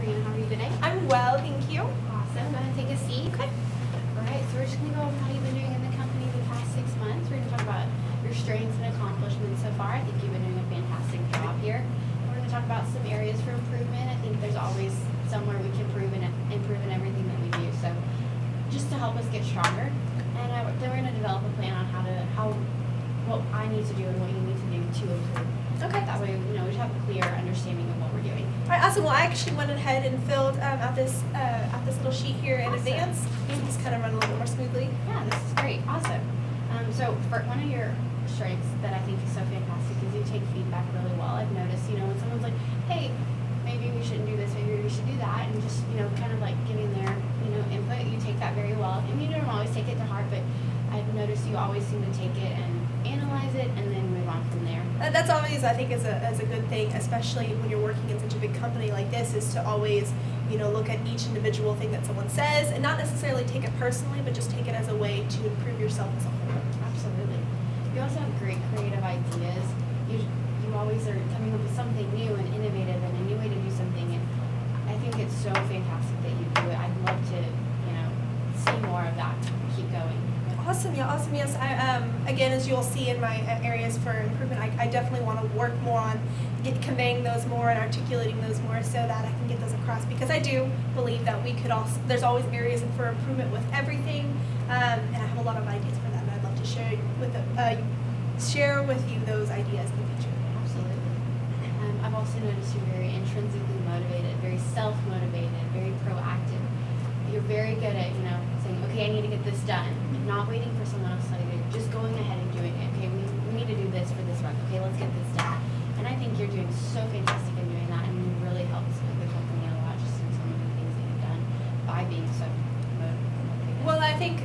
afternoon. How are you today? I'm well, thank you. Awesome. Go ahead and take a seat. Okay. All right, so we're just going to go over how you've been doing in the company the past 6 months. We're going to talk about your strengths and accomplishments so far. I think you've been doing a fantastic job here. We're going to talk about some areas for improvement. I think there's always somewhere we can improve in everything that we do. So just to help us get stronger. And then we're going to develop a plan on what I need to do and what you need to do to improve. Okay. That way, we just have a clear understanding of what we're doing. All right, awesome. Well, I actually went ahead and filled out this little sheet here in Awesome. advance. So just kind of run a little more smoothly. Yeah, this is great. Awesome. So for one of your strengths that I think is so fantastic is you take feedback really well. I've noticed, when someone's like, hey, maybe we shouldn't do this, maybe we should do that, and just, kind of like giving their, input, you take that very well. And you don't always take it to heart, but I've noticed you always seem to take it and analyze it and then move on from there. That's always, I think, is a good thing, especially when you're working in such a big company like this, is to always, look at each individual thing that someone says and not necessarily take it personally, but just take it as a way to improve yourself as a whole. Absolutely. You also have great creative ideas. You always are coming up with something new and innovative and a new way to do something, and I think it's so fantastic that you do it. I'd love to, see more of that. Keep going. Awesome, yeah, awesome. Yes, again, as you'll see in my areas for improvement, I definitely want to work more on conveying those more and articulating those more so that I can get those across, because I do believe that there's always areas for improvement with everything, and I have a lot of ideas for that, and I'd love to share with you those ideas in the future. Absolutely. I've also noticed you're very intrinsically motivated, very self-motivated, very proactive. You're very good at, saying, okay, I need to get this done. Not waiting for someone else to tell you, just going ahead and doing it. Okay, we need to do this for this month. Okay, let's get this done. And I think you're doing so fantastic in doing that, and you really helps the company a lot just in some of the things that you've done by being so motivated. Well, I think,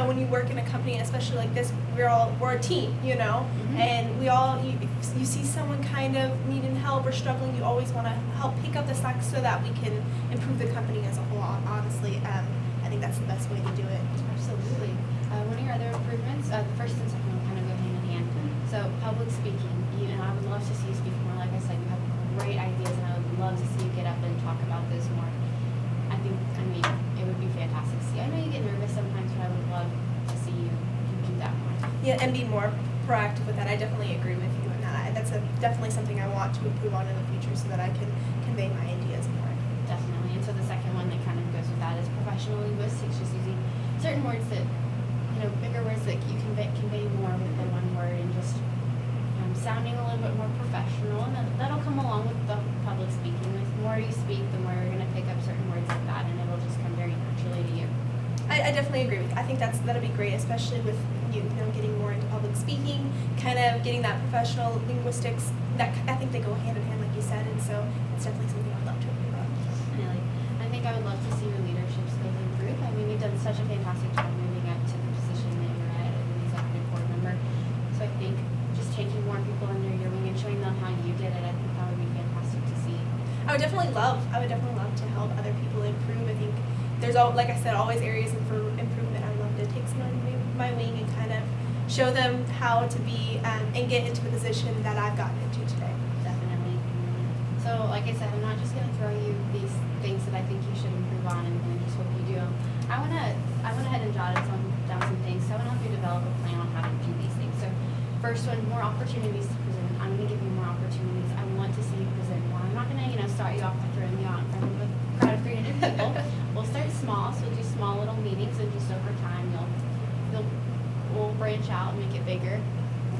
when you work in a company, and especially like this, we're a team, Mm-hmm. and if you see someone kind of needing help or struggling, you always want to help pick up the slack so that we can improve the company as a whole. Honestly, I think that's the best way to do it. Absolutely. One of your other improvements, the first and second one kind of go hand in hand. So public speaking, I would love to see you speak more. Like I said, you have great ideas, and I would love to see you get up and talk about this more. It would be fantastic to see. I know you get nervous sometimes, but I would love to see you do that more. Yeah, and be more proactive with that. I definitely agree with you on that. That's definitely something I want to improve on in the future so that I can convey my ideas more. Definitely. And so the second one that kind of goes with that is professional linguistics, just using certain words that, bigger words that you can convey more within one word, and just sounding a little bit more professional. And that'll come along with the public speaking. The more you speak, the more you're going to pick up certain words like that, and it'll just come very naturally to you. I definitely agree with you. I think that'll be great, especially with you getting more into public speaking, kind of getting that professional linguistics. That I think they go hand in hand, like you said, and so it's definitely something I'd love to improve on. Definitely. I think I would love to see your leadership skills improve. You've done such a fantastic job moving up to the position that you're at as an executive board member. So I think just taking more people under your wing and showing them how you did it, I think that would be fantastic to see. I would definitely love to help other people improve. I think there's like I said, always areas for improvement. I'd love to take someone under my wing and kind of show them how to be and get into the position that I've gotten into today. Definitely. So like I said, I'm not just going to throw you these things that I think you should improve on and just hope you do them. I went ahead and jotted down some things. So I want to help you develop a plan on how to do these things. So first one, more opportunities to present. I'm going to give you more opportunities. I want to see you present more. I'm not going to start you off by throwing you out in front of a crowd of 300 people. We'll start small, so we'll do small little meetings, and just over time we'll branch out and make it bigger.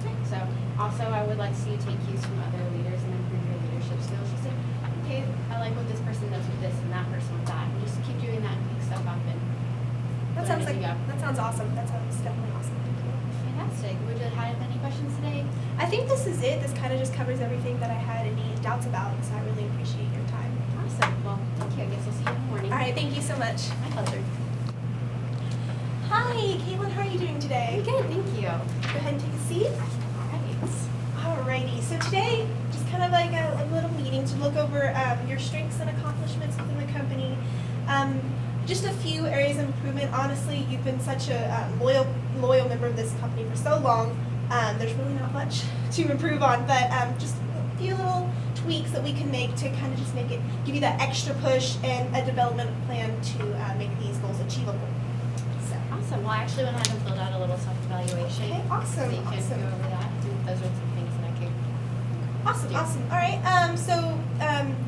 Okay. So also I would like to see you take cues from other leaders and improve your leadership skills. Just say, okay, I like what this person does with this and that person with that, and just keep doing that and pick stuff up. And That sounds awesome. That sounds definitely awesome. Thank you. Fantastic. Would you have any questions today? I think this is it. This kind of just covers everything that I had any doubts about, so I really appreciate your time. Awesome. Well, thank you. I guess I'll see you in the morning. All right, thank you so much. My pleasure. Hi, Caitlin, how are you doing today? Good, thank you. Go ahead and take a seat. All right. Alrighty, so today, just kind of like a little meeting to look over your strengths and accomplishments within the company. Just a few areas of improvement. Honestly, you've been such a loyal member of this company for so long. There's really not much to improve on, but just a few little tweaks that we can make to kind of just make it, give you that extra push and a development plan to make these goals achievable. So. Awesome. Well, I actually went ahead and filled out a little self-evaluation. Okay, awesome. So you can Awesome. go over that. Those are some things that I could Awesome, do. awesome. All right.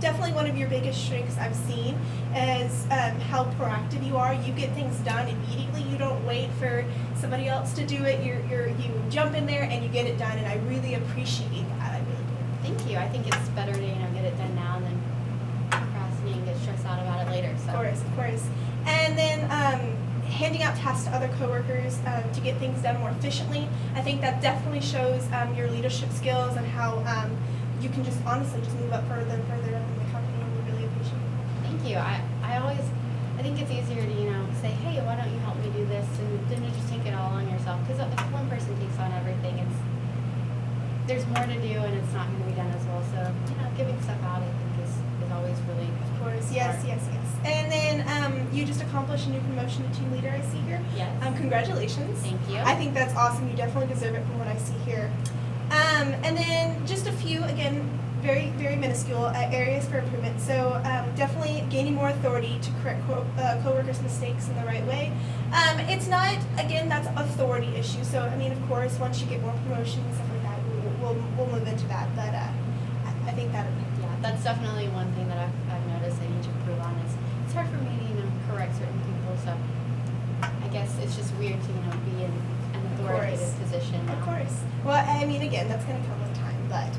Definitely one of your biggest strengths I've seen is how proactive you are. You get things done immediately. You don't wait for somebody else to do it. You jump in there and you get it done, and I really appreciate that. I really do. Thank you. I think it's better to get it done now than procrastinate and get stressed out about it later. So. Of course, of course. And then handing out tasks to other coworkers to get things done more efficiently. I think that definitely shows your leadership skills and how you can just honestly just move up further and further in the company, and we really appreciate it. Thank you. I think it's easier to say, hey, why don't you help me do this, and then you just take it all on yourself, because if one person takes on everything, there's more to do and it's not going to be done as well. So giving stuff out I think is always really Of course, yes, smart. yes, yes. And then you just accomplished a new promotion to team leader, I see here. Yes. Congratulations. Thank you. I think that's awesome. You definitely deserve it from what I see here. And then just a few, again, very, very minuscule areas for improvement. So definitely gaining more authority to correct coworkers' mistakes in the right way. It's not, again, that's an authority issue. So, I mean, of course, once you get more promotions and stuff like that, we'll move into that. But I think that. Yeah, that's definitely one thing that I've noticed I need to improve on is it's hard for me to correct certain people. So I guess it's just weird to be in an authoritative position. Of course. Well, I mean, again, that's going to come with time, but.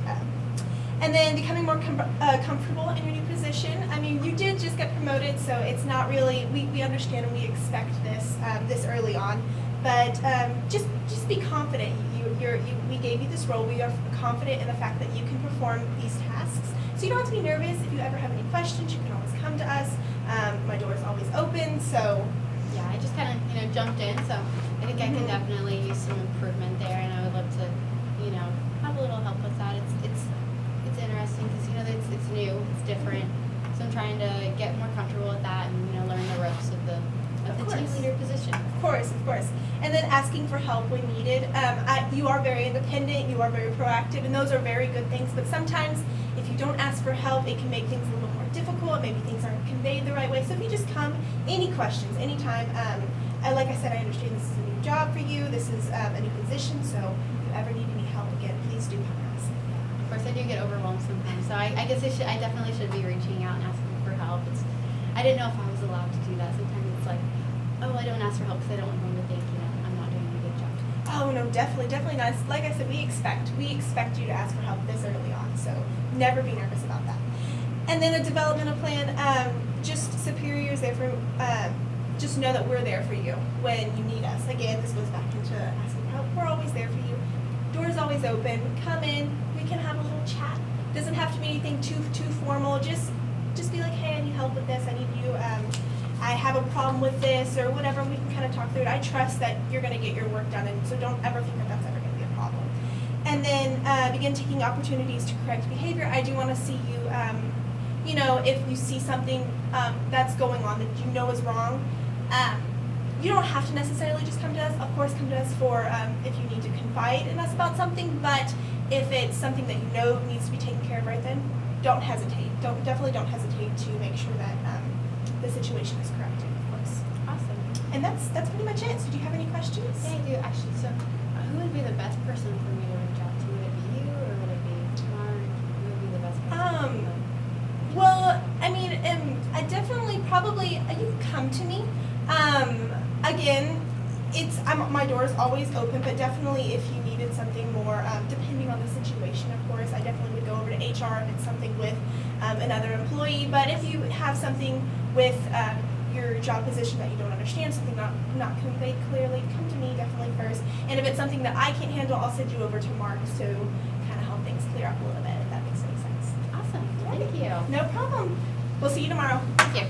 And then becoming more comfortable in your new position. I mean, you did just get promoted, so it's not really. We understand and we expect this this early on, but just be confident. We gave you this role. We are confident in the fact that you can perform these tasks. So you don't have to be nervous. If you ever have any questions, you can always come to us. My door is always open. So. Yeah, I just kind of jumped in, so I think I can definitely use some improvement there, and I would love to have a little help with that. It's interesting because it's new, it's different, so I'm trying to get more comfortable with that and learn the ropes of the team leader position. Of course. And then asking for help when needed. You are very independent, you are very proactive, and those are very good things. But sometimes if you don't ask for help, it can make things a little more difficult. Maybe things aren't conveyed the right way. So if you just come, any questions, anytime. Like I said, I understand this is a new job for you. This is a new position. So if you ever need any help again, please do come to us. Of course, I do get overwhelmed sometimes, so I guess I definitely should be reaching out and asking for help. I didn't know if I was allowed to do that. Sometimes it's like, oh, I don't ask for help because I don't want them to think, I'm not doing a good job. Oh no, definitely not. Like I said, we expect you to ask for help this early on. So never be nervous about that. And then a developmental plan. Just superiors there for. Just know that we're there for you when you need us. Again, this goes back into asking for help. We're always there for you. Door's always open. Come in. We can have a little chat. Doesn't have to be anything too formal. Just be like, hey, I need help with this. I need you. I have a problem with this or whatever. We can kind of talk through it. I trust that you're going to get your work done, and so don't ever think that that's ever going to be a problem. And then begin taking opportunities to correct behavior. I do want to see you. If you see something that's going on that is wrong. You don't have to necessarily just come to us. Of course, come to us for if you need to confide in us about something. But if it's something that needs to be taken care of right then, don't hesitate. Definitely don't hesitate to make sure that the situation is corrected. Of course. Awesome. And that's pretty much it. So, do you have any questions? Yeah, I do actually. So, who would be the best person for me to reach out to? Would it be you, or would it be Mark? Who would be the best person? Well, I mean, I definitely probably you can come to me. Again, my door is always open, but definitely if you needed something more, depending on the situation, of course, I definitely would go over to HR if it's something with another employee. But if you have something with your job position that you don't understand, something not conveyed clearly, come to me definitely first. And if it's something that I can't handle, I'll send you over to Mark to kind of help things clear up a little bit, if that makes any sense. Awesome. Thank you. No problem. We'll see you tomorrow. Thank you.